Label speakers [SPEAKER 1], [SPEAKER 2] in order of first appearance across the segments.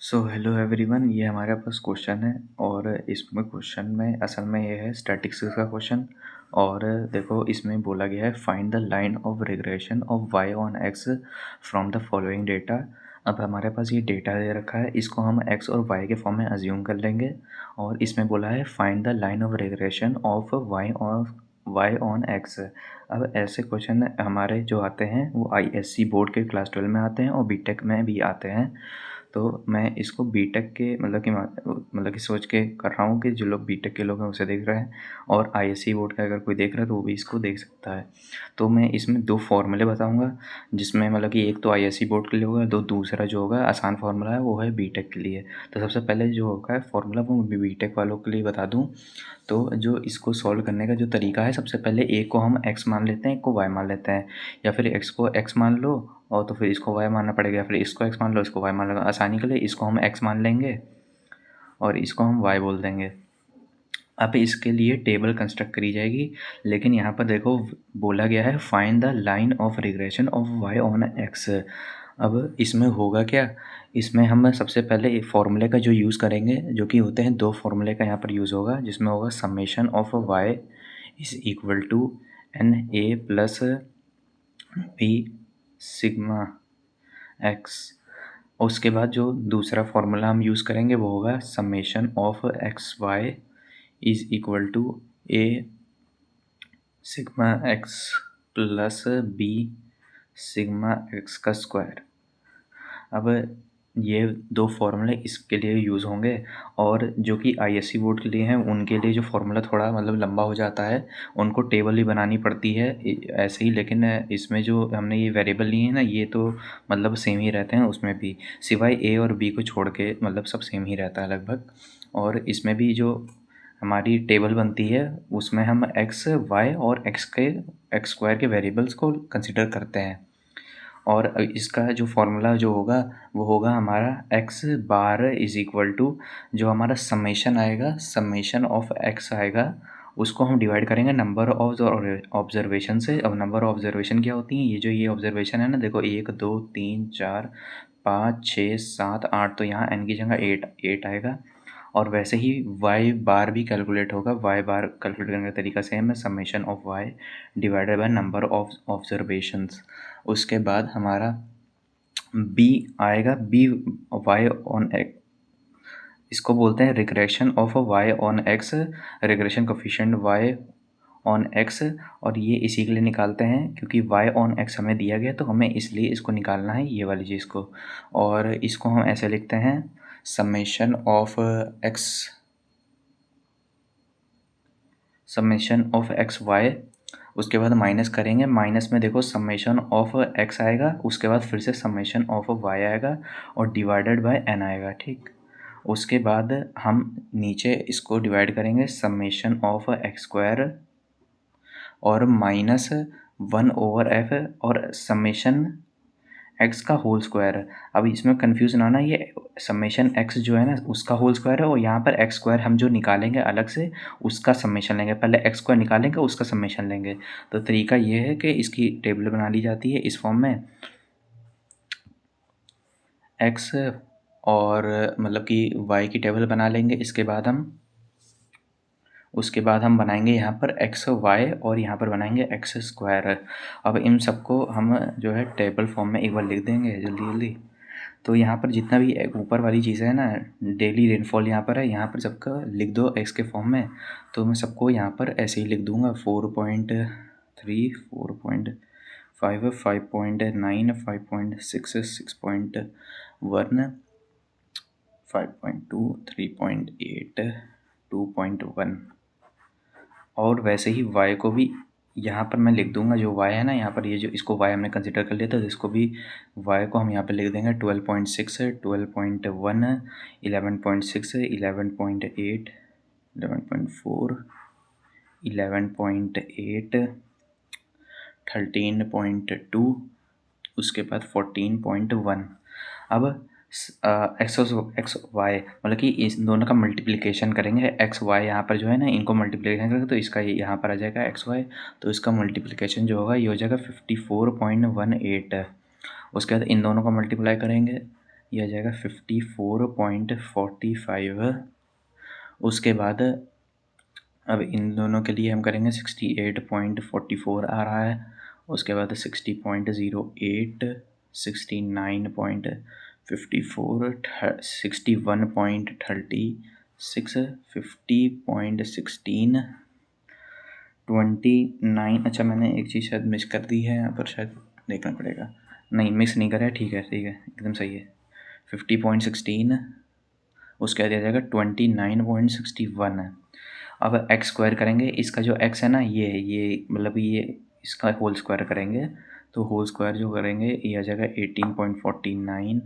[SPEAKER 1] So hello everyone, ये हमारे पास question है और इसमें क्वेश्चन में असल में ये है स्टैटिस्टिक्स का क्वेश्चन। और देखो, इसमें बोला गया है find the line of regression of Y on X from the following data. अब हमारे पास ये डेटा दे रखा है, इसको हम एक्स और वाई के फॉर्म में अज्यूम कर लेंगे। और इसमें बोला है find the line of regression of Y on X. अब ऐसे क्वेश्चन हमारे जो आते हैं वो आईएससी बोर्ड के क्लास 12 में आते हैं और बीटेक में भी आते हैं। तो मैं इसको बीटेक के मतलब कि सोच के कर रहा हूँ कि जो लोग बीटेक के लोग हैं उसे देख रहे हैं, और आईएससी बोर्ड का अगर कोई देख रहा है तो वो भी इसको देख सकता है। तो मैं इसमें दो फॉर्मूले बताऊँगा, जिसमें मतलब कि एक तो आईएससी बोर्ड के लिए होगा, दो दूसरा जो होगा आसान फार्मूला है वो है बीटेक के लिए। तो सबसे पहले जो होगा फार्मूला वो बीटेक वालों के लिए बता दूँ। तो जो इसको सॉल्व करने का जो तरीका है, सबसे पहले एक को हम x मान लेते हैं, एक को y मान लेते हैं, या फिर x को x मान लो और तो फिर इसको y मानना पड़ेगा, या फिर इसको x मान लो इसको y मान लो। आसानी के लिए इसको हम x मान लेंगे और इसको हम y बोल देंगे। अब इसके लिए टेबल कंस्ट्रक्ट करी जाएगी, लेकिन यहाँ पर देखो बोला गया है find the line of regression of y on x। अब इसमें होगा क्या, इसमें हम सबसे पहले एक फार्मूले का जो यूज़ करेंगे, जो कि होते हैं दो फार्मूले का यहाँ पर यूज़ होगा, जिसमें होगा summation of y is equal to N A plus B sigma X. उसके बाद जो दूसरा फार्मूला हम यूज़ करेंगे वो होगा summation of X Y is equal to A sigma X plus B sigma X का स्क्वायर। अब ये दो फार्मूले इसके लिए यूज़ होंगे, और जो कि आईएससी बोर्ड के लिए हैं उनके लिए जो फार्मूला थोड़ा मतलब लंबा हो जाता है, उनको टेबल ही बनानी पड़ती है ऐसे ही। लेकिन इसमें जो हमने ये वेरिएबल लिए हैं ना, ये तो मतलब सेम ही रहते हैं उसमें भी, सिवाय ए और बी को छोड़ के मतलब सब सेम ही रहता है लगभग। और इसमें भी जो हमारी टेबल बनती है उसमें हम एक्स वाई और एक्स स्क्वायर के वेरिएबल्स को कंसिडर करते हैं। और इसका जो फार्मूला जो होगा वो होगा हमारा X bar is equal to जो हमारा समेशन आएगा, समेशन ऑफ एक्स आएगा, उसको हम डिवाइड करेंगे नंबर ऑफ ऑब्जर्वेशन से। अब नंबर ऑफ ऑब्जर्वेशन क्या होती हैं, ये ऑब्जर्वेशन है ना, देखो 1 2 3 4 5 6 7 8, तो यहाँ एन की जगह 8 आएगा। और वैसे ही वाई बार भी कैलकुलेट होगा, वाई बार कैलकुलेट करने का तरीका सेम है, summation of Y divided by number of observations. उसके बाद हमारा बी आएगा, बी वाई ऑन एक्स, इसको बोलते हैं regression of Y on X, regression coefficient Y on X. और ये इसी के लिए निकालते हैं क्योंकि वाई ऑन एक्स हमें दिया गया, तो हमें इसलिए इसको निकालना है ये वाली चीज़ को। और इसको हम ऐसे लिखते हैं summation of X, summation of X Y. उसके बाद माइनस करेंगे, माइनस में देखो समेशन ऑफ एक्स आएगा, उसके बाद फिर से समेशन ऑफ वाई आएगा और डिवाइडेड बाय एन आएगा, ठीक। उसके बाद हम नीचे इसको डिवाइड करेंगे समेशन ऑफ एक्स स्क्वायर और माइनस 1/f और समेशन एक्स का होल स्क्वायर है। अब इसमें कन्फ्यूज़न आना, ये समेशन एक्स जो है ना उसका होल स्क्वायर है, और यहाँ पर एक्स स्क्वायर हम जो निकालेंगे अलग से उसका समेशन लेंगे, पहले एक्स स्क्वायर निकालेंगे उसका समेशन लेंगे। तो तरीका ये है कि इसकी टेबल बना ली जाती है इस फॉर्म में, एक्स और मतलब कि वाई की टेबल बना लेंगे। उसके बाद हम बनाएंगे यहाँ पर एक्स वाई और यहाँ पर बनाएंगे एक्स स्क्वायर। अब इन सबको हम जो है टेबल फॉर्म में एक बार लिख देंगे जल्दी जल्दी। तो यहाँ पर जितना भी ऊपर वाली चीज़ें है ना, डेली रेनफॉल यहाँ पर है, यहाँ पर सबका लिख दो एक्स के फॉर्म में। तो मैं सबको यहाँ पर ऐसे ही लिख दूँगा 4.3 4.5 5.9 5.6 6.1 5.2 3.8 2.1। और वैसे ही y को भी यहाँ पर मैं लिख दूंगा, जो y है ना यहाँ पर, ये जो इसको y हमने कंसिडर कर लिया था, तो इसको भी y को हम यहाँ पे लिख देंगे 12.6 12.1 11.6 11.8 11.4 11.8 13.2 उसके बाद 14.1। अब एक्स वाई मतलब कि इस दोनों का मल्टीप्लिकेशन करेंगे, एक्स वाई यहाँ पर जो है ना इनको मल्टीप्लिकेशन करेंगे तो इसका यहाँ पर आ जाएगा एक्स वाई, तो इसका मल्टीप्लिकेशन जो होगा ये हो जाएगा 54.18। उसके बाद इन दोनों को मल्टीप्लाई करेंगे, ये आ जाएगा 54.45। उसके बाद अब इन दोनों के लिए हम करेंगे 68.44 आ रहा है। उसके बाद 60.08, 69.54, 61.36, 50.16, 29। अच्छा, मैंने एक चीज़ शायद मिस कर दी है यहाँ पर, शायद देखना पड़ेगा। नहीं, मिस नहीं करा है, ठीक है एकदम सही है। 50.16, उसके बाद आ जाएगा 29.61 है। अब एक्स स्क्वायर करेंगे, इसका जो एक्स है ना, ये मतलब ये इसका होल स्क्वायर करेंगे, तो होल स्क्वायर जो करेंगे ये आ जाएगा 18.49,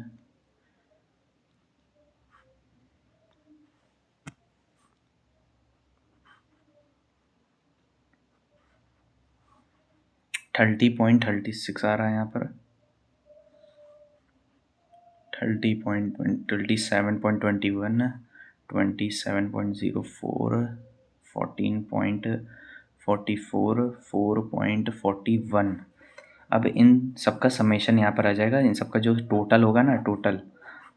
[SPEAKER 1] 30.36 आ रहा है यहाँ पर, 30.27.21, 27.04, 14.44, 4.41। अब इन सबका समेशन यहाँ पर आ जाएगा, इन सबका जो टोटल होगा ना, टोटल,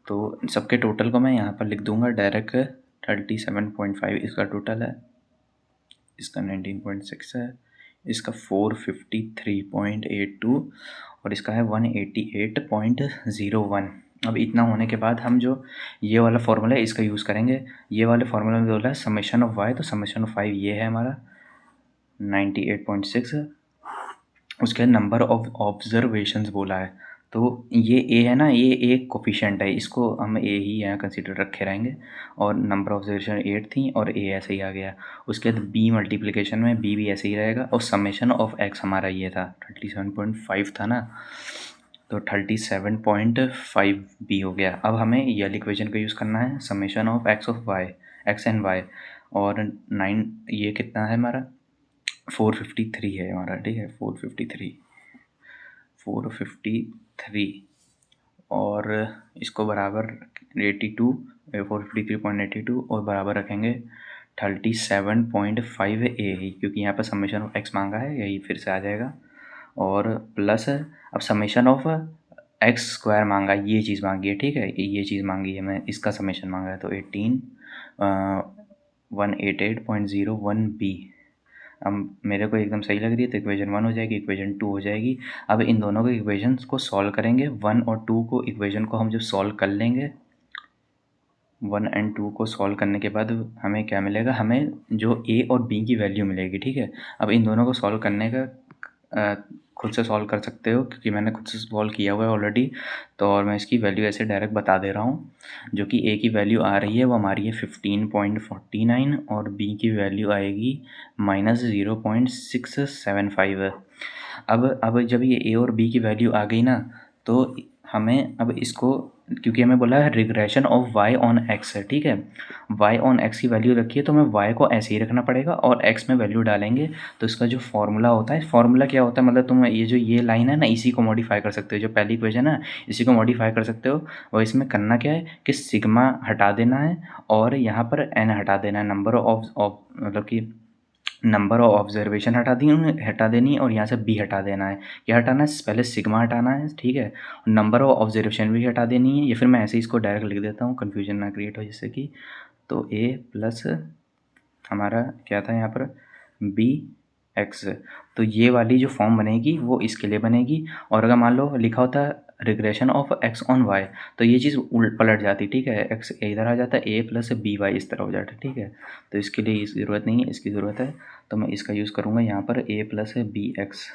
[SPEAKER 1] तो सबके टोटल को मैं यहाँ पर लिख दूंगा डायरेक्ट। 37.5 इसका टोटल है, इसका 19.6 है, इसका 453.82 और इसका है 188.01। अब इतना होने के बाद हम जो ये वाला फॉर्मूला है इसका यूज़ करेंगे। ये वाले फार्मूला में बोला है समेशन ऑफ वाई, तो समेशन ऑफ वाई ये है हमारा 98.6। उसके नंबर ऑफ ऑब्जर्वेशंस बोला है, तो ये ए है ना, ये एक कोफिशिएंट है, इसको हम ए ही यहाँ कंसिडर रखे रहेंगे। और नंबर ऑफ ऑब्जर्वेशन 8 थी और ए ऐसे ही आ गया। उसके बाद बी मल्टीप्लिकेशन में बी भी ऐसे ही रहेगा, और समेशन ऑफ एक्स हमारा ये था 37.5 था ना, तो 37.5 बी हो गया। अब हमें ये वाली इक्वेशन का यूज़ करना है, summation of X of Y, X and Y, और 9 ये कितना है हमारा 453 है हमारा, ठीक है 453 और इसको बराबर 82, 453.82 और बराबर रखेंगे 37.5 ए, क्योंकि यहाँ पर समेशन ऑफ एक्स मांगा है, यही फिर से आ जाएगा। और प्लस अब समेशन ऑफ एक्स स्क्वायर मांगा, ये चीज़ मांगी है, ठीक है, ये चीज़ मांगी है, मैं इसका समेशन मांगा है, तो 188.01 बी। अब मेरे को एकदम सही लग रही है, तो इक्वेशन 1 हो जाएगी, इक्वेशन 2 हो जाएगी। अब इन दोनों को इक्वेशन को सॉल्व करेंगे, 1 और 2 को इक्वेशन को हम जब सॉल्व कर लेंगे, 1 एंड 2 को सॉल्व करने के बाद हमें क्या मिलेगा, हमें जो ए और बी की वैल्यू मिलेगी, ठीक है। अब इन दोनों को सॉल्व करने का खुद से सॉल्व कर सकते हो, क्योंकि मैंने खुद से सॉल्व किया हुआ है ऑलरेडी, तो और मैं इसकी वैल्यू ऐसे डायरेक्ट बता दे रहा हूँ। जो कि ए की वैल्यू आ रही है वो हमारी है 15.49 और बी की वैल्यू आएगी -0.675। अब जब ये ए और बी की वैल्यू आ गई ना, तो हमें अब इसको, क्योंकि हमें बोला है regression of Y on X है, ठीक है, वाई ऑन एक्स की वैल्यू रखी है, तो हमें वाई को ऐसे ही रखना पड़ेगा और एक्स में वैल्यू डालेंगे। तो इसका जो फॉर्मूला होता है, फॉर्मूला क्या होता है, मतलब तुम ये जो ये लाइन है ना, इसी को मॉडिफाई कर सकते हो, जो पहली इक्वेशन है इसी को मॉडिफाई कर सकते हो। और इसमें करना क्या है कि सिग्मा हटा देना है और यहाँ पर एन हटा देना है, नंबर ऑफ मतलब कि नंबर ऑफ ऑब्जर्वेशन हटा देनी है, और यहाँ से बी हटा देना है। क्या हटाना है, पहले सिग्मा हटाना है, ठीक है, नंबर ऑफ ऑब्जर्वेशन भी हटा देनी है, या फिर मैं ऐसे ही इसको डायरेक्ट लिख देता हूँ, कन्फ्यूजन ना क्रिएट हो जैसे कि। तो ए प्लस हमारा क्या था यहाँ पर बी एक्स, तो ये वाली जो फॉर्म बनेगी वो इसके लिए बनेगी। और अगर मान लो लिखा होता regression of X on Y, तो ये चीज़ उल्ट पलट जाती, ठीक है, एक्स इधर आ जाता है, ए प्लस बी वाई इस तरह हो जाता है, ठीक है। तो इसके लिए इसकी ज़रूरत नहीं है, इसकी ज़रूरत है, तो मैं इसका यूज़ करूँगा यहाँ पर ए प्लस बी एक्स।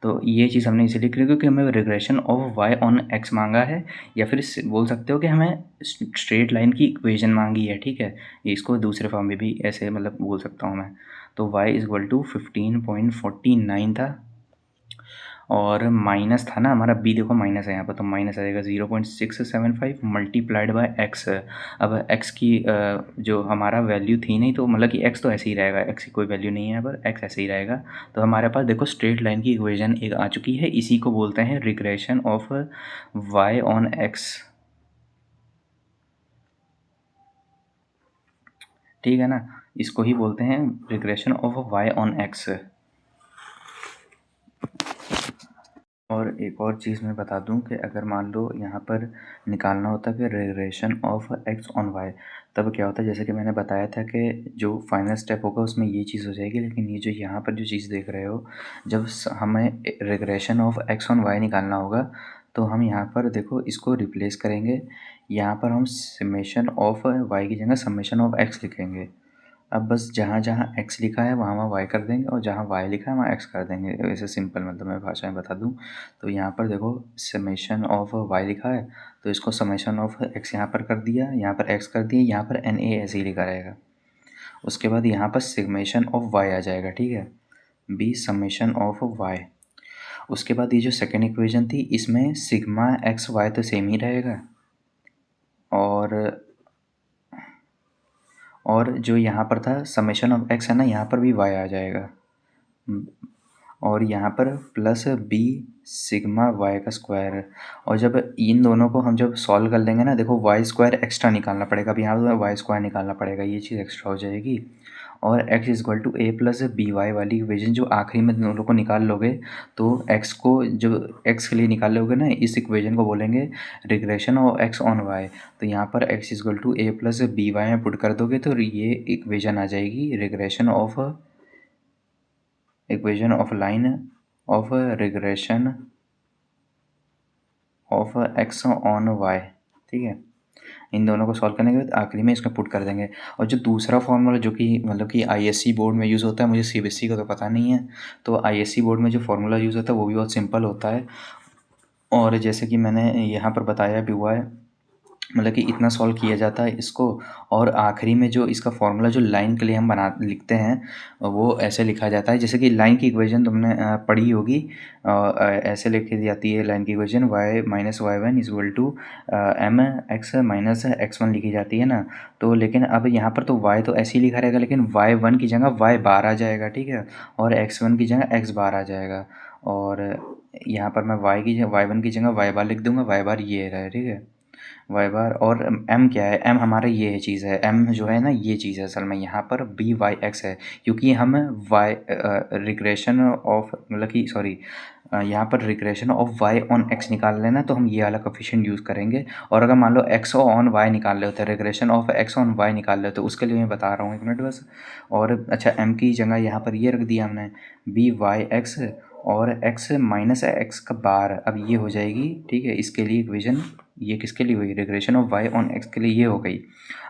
[SPEAKER 1] तो ये चीज़ हमने इसीलिए की क्योंकि हमें regression of Y on X मांगा है, या फिर बोल सकते हो कि हमें स्ट्रेट लाइन की इक्वेशन मांगी है, ठीक है। इसको दूसरे फॉर्म में भी ऐसे मतलब बोल सकता हूँ मैं। तो y इक्वल टू 15.49 था, और माइनस था ना हमारा b, देखो माइनस है यहाँ पर, तो माइनस आ जाएगा 0.675 मल्टीप्लाइड बाय x। अब x की जो हमारा वैल्यू थी नहीं, तो मतलब कि x तो ऐसे ही रहेगा, x की कोई वैल्यू नहीं है यहाँ पर, x ऐसे ही रहेगा। तो हमारे पास देखो स्ट्रेट लाइन की इक्वेशन एक आ चुकी है, इसी को बोलते हैं regression of y on x, ठीक है ना, इसको ही बोलते हैं regression of y on x। और एक और चीज़ मैं बता दूं कि अगर मान लो यहाँ पर निकालना होता है कि regression of X on Y, तब क्या होता है, जैसे कि मैंने बताया था कि जो फाइनल स्टेप होगा उसमें ये चीज़ हो जाएगी। लेकिन ये जो यहाँ पर जो चीज़ देख रहे हो, जब हमें regression of X on Y निकालना होगा तो हम यहाँ पर देखो इसको रिप्लेस करेंगे। यहाँ पर हम समेशन ऑफ वाई की जगह समेशन ऑफ एक्स लिखेंगे। अब बस जहाँ जहाँ एक्स लिखा है वहाँ वहाँ वाई कर देंगे, और जहाँ वाई लिखा है वहाँ एक्स कर देंगे। वैसे सिंपल, मतलब मैं भाषा में बता दूँ तो यहाँ पर देखो समेशन ऑफ वाई लिखा है तो इसको समेशन ऑफ एक्स यहाँ पर कर दिया, यहाँ पर एक्स कर दिया, यहाँ पर एन ए ऐसे ही लिखा रहेगा। उसके बाद यहाँ पर समेशन ऑफ वाई आ जाएगा, ठीक है, बी समेशन ऑफ वाई। उसके बाद ये जो सेकेंड इक्वेशन थी इसमें सिग्मा एक्स वाई तो सेम ही रहेगा, और जो यहाँ पर था समेशन ऑफ एक्स है ना, यहाँ पर भी वाई आ जाएगा। और यहाँ पर प्लस बी सिग्मा वाई का स्क्वायर। और जब इन दोनों को हम जब सॉल्व कर लेंगे ना, देखो वाई स्क्वायर एक्स्ट्रा निकालना पड़ेगा। अब यहाँ पर वाई स्क्वायर निकालना पड़ेगा, ये चीज़ एक्स्ट्रा हो जाएगी। और x equal to A plus B Y वाली इक्वेशन जो आखिरी में दोनों को निकाल लोगे, तो x को जो x के लिए निकाल लोगे ना, इस इक्वेशन को बोलेंगे regression of x on y। तो यहाँ पर x equal to A plus B Y में पुट कर दोगे तो ये इक्वेशन आ जाएगी regression of line of regression of x on y, ठीक है। इन दोनों को सॉल्व करने के बाद आखिरी में इसमें पुट कर देंगे। और जो दूसरा फॉर्मूला जो कि मतलब कि आईएससी बोर्ड में यूज़ होता है, मुझे सीबीएसई का तो पता नहीं है, तो आईएससी बोर्ड में जो फॉर्मूला यूज़ होता है वो भी बहुत सिंपल होता है। और जैसे कि मैंने यहाँ पर बताया भी हुआ है, मतलब कि इतना सॉल्व किया जाता है इसको। और आखिरी में जो इसका फॉर्मूला जो लाइन के लिए हम लिखते हैं वो ऐसे लिखा जाता है, जैसे कि लाइन की इक्वेशन तुमने पढ़ी होगी। ऐसे लिखी जाती है लाइन की equation, Y minus Y one is equal to M X minus X one लिखी जाती है ना। तो लेकिन अब यहाँ पर तो वाई तो ऐसे ही लिखा रहेगा, लेकिन वाई वन की जगह वाई बार आ जाएगा, ठीक है, और एक्स वन की जगह एक्स बार आ जाएगा। और यहाँ पर मैं वाई वन की जगह वाई बार लिख दूंगा, वाई बार ये रहा है, ठीक है, वाई बार। और एम क्या है, एम हमारा ये है चीज़ है, एम जो है ना ये चीज़ है असल में यहाँ पर बी वाई एक्स है, क्योंकि हम वाई रिग्रेशन ऑफ मतलब कि सॉरी यहाँ पर regression of Y on X निकाल लेना, तो हम ये वाला कोफिशिएंट यूज़ करेंगे। और अगर मान लो एक्स ऑन वाई निकाल रहे होते हैं, regression of X on Y निकाल रहे हो, तो उसके लिए मैं बता रहा हूँ, एक मिनट बस। और अच्छा एम की जगह यहाँ पर ये रख दिया हमने बी वाई एक्स, और x माइनस एक्स का बार, अब ये हो जाएगी, ठीक है। इसके लिए इक्वेशन ये किसके लिए हुई, regression of y on x के लिए ये हो गई।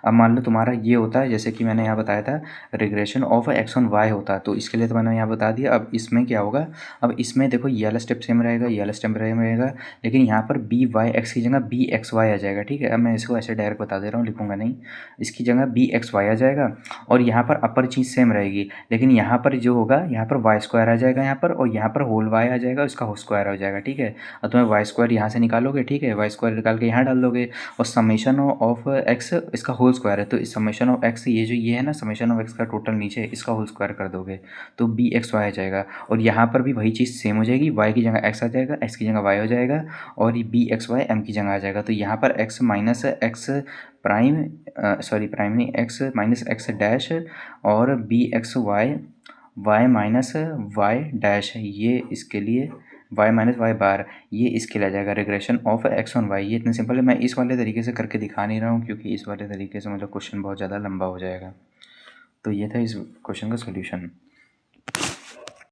[SPEAKER 1] अब मान लो तुम्हारा ये होता है, जैसे कि मैंने यहाँ बताया था regression of x on y होता है, तो इसके लिए तो मैंने यहाँ बता दिया। अब इसमें क्या होगा, अब इसमें देखो ये वाला स्टेप सेम रहेगा, ये वाला स्टेप रहेगा, लेकिन यहाँ पर बी वाई एक्स की जगह बी एक्स वाई आ जाएगा, ठीक है। अब मैं इसको ऐसे डायरेक्ट बता दे रहा हूँ, लिखूँगा नहीं, इसकी जगह बी एक्स वाई आ जाएगा। और यहाँ पर अपर चीज़ सेम रहेगी, लेकिन यहाँ पर जो होगा, यहाँ पर वाई स्क्वायर आ जाएगा यहाँ पर, और यहाँ पर होल वाई आ जाएगा, इसका होल स्क्वायर हो जाएगा, ठीक है। और तुम्हें वाई स्क्वायर यहाँ से निकालोगे, ठीक है, वाई स्क्वायर निकाल के यहाँ डाल दोगे, और समेशन ऑफ एक्स इसका होल स्क्वायर है, तो इस समेशन ऑफ एक्स ये जो ये है ना समेशन ऑफ एक्स का टोटल नीचे इसका होल स्क्वायर कर दोगे, तो बी एक्स वाई आ जाएगा। और यहाँ पर भी वही चीज़ सेम हो जाएगी, वाई की जगह एक्स आ जाएगा, एक्स की जगह वाई हो जाएगा, और ये बी एक्स वाई एम की जगह आ जाएगा। तो यहाँ पर X minus X prime sorry prime नहीं, एक्स माइनस एक्स डैश, और B X Y Y minus Y dash है, ये इसके लिए वाई माइनस वाई बार, ये इसके लिए आ जाएगा regression of X on Y. ये इतने सिंपल है, मैं इस वाले तरीके से करके दिखा नहीं रहा हूँ क्योंकि इस वाले तरीके से मतलब क्वेश्चन बहुत ज़्यादा लंबा हो जाएगा। तो ये था इस क्वेश्चन का सोल्यूशन।